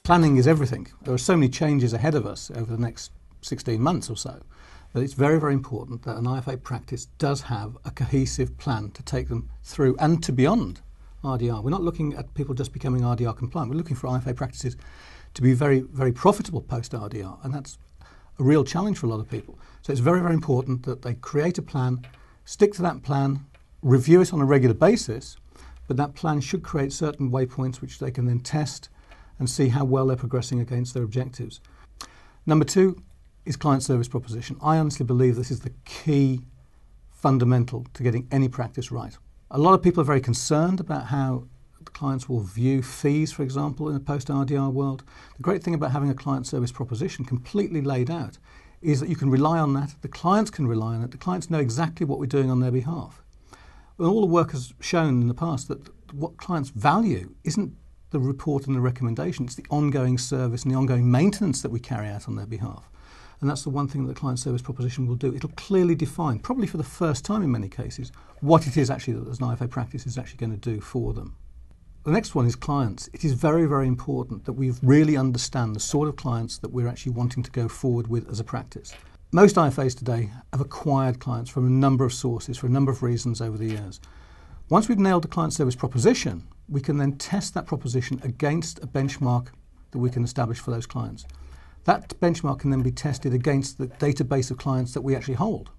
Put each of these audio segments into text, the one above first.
planning is everything. There are so many changes ahead of us over the next 16 months or so that it's very, very important that an IFA practice does have a cohesive plan to take them through and to beyond RDR. We're not looking at people just becoming RDR compliant. We're looking for IFA practices to be very, very profitable post-RDR, and that's a real challenge for a lot of people. So it's very, very important that they create a plan, stick to that plan, review it on a regular basis, but that plan should create certain waypoints which they can then test and see how well they're progressing against their objectives. Number 2 is client service proposition. I honestly believe this is the key fundamental to getting any practice right. A lot of people are very concerned about how the clients will view fees, for example, in a post-RDR world. The great thing about having a client service proposition completely laid out is that you can rely on that, the clients can rely on it, the clients know exactly what we're doing on their behalf. And all the work has shown in the past that what clients value isn't the report and the recommendation, it's the ongoing service and the ongoing maintenance that we carry out on their behalf. And that's the one thing that the client service proposition will do. It'll clearly define, probably for the first time in many cases, what it is actually that an IFA practice is actually going to do for them. The next one is clients. It is very, very important that we really understand the sort of clients that we're actually wanting to go forward with as a practice. Most IFAs today have acquired clients from a number of sources for a number of reasons over the years. Once we've nailed the client service proposition, we can then test that proposition against a benchmark that we can establish for those clients. That benchmark can then be tested against the database of clients that we actually hold.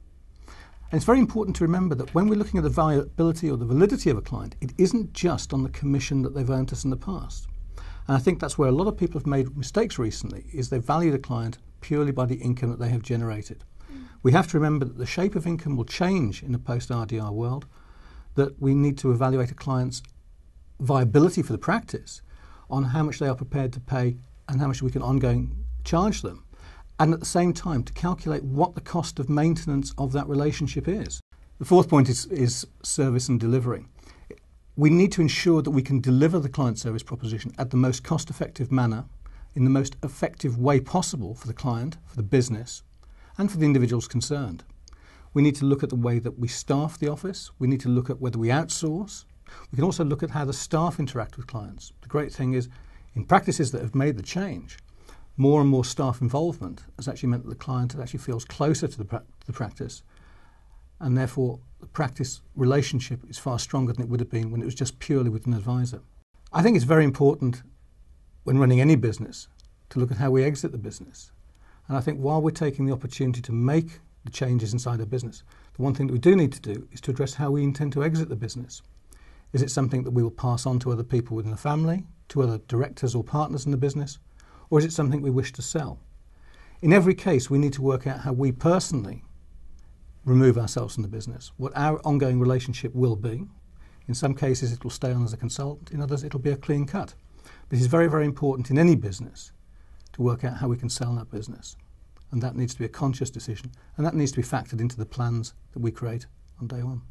And it's very important to remember that when we're looking at the viability or the validity of a client, it isn't just on the commission that they've earned us in the past. And I think that's where a lot of people have made mistakes recently, is they value the client purely by the income that they have generated. We have to remember that the shape of income will change in a post-RDR world, that we need to evaluate a client's viability for the practice on how much they are prepared to pay and how much we can ongoing charge them, and at the same time to calculate what the cost of maintenance of that relationship is. The fourth point is service and delivery. We need to ensure that we can deliver the client service proposition at the most cost-effective manner, in the most effective way possible for the client, for the business, and for the individuals concerned. We need to look at the way that we staff the office. We need to look at whether we outsource. We can also look at how the staff interact with clients. The great thing is, in practices that have made the change, more and more staff involvement has actually meant that the client actually feels closer to the practice, and therefore the practice relationship is far stronger than it would have been when it was just purely with an advisor. I think it's very important when running any business to look at how we exit the business. And I think while we're taking the opportunity to make the changes inside our business, the one thing that we do need to do is to address how we intend to exit the business. Is it something that we will pass on to other people within the family, to other directors or partners in the business, or is it something we wish to sell? In every case, we need to work out how we personally remove ourselves from the business, what our ongoing relationship will be. In some cases, it will stay on as a consultant. In others, it'll be a clean cut. But it's very, very important in any business to work out how we can sell that business. And that needs to be a conscious decision, and that needs to be factored into the plans that we create on day one.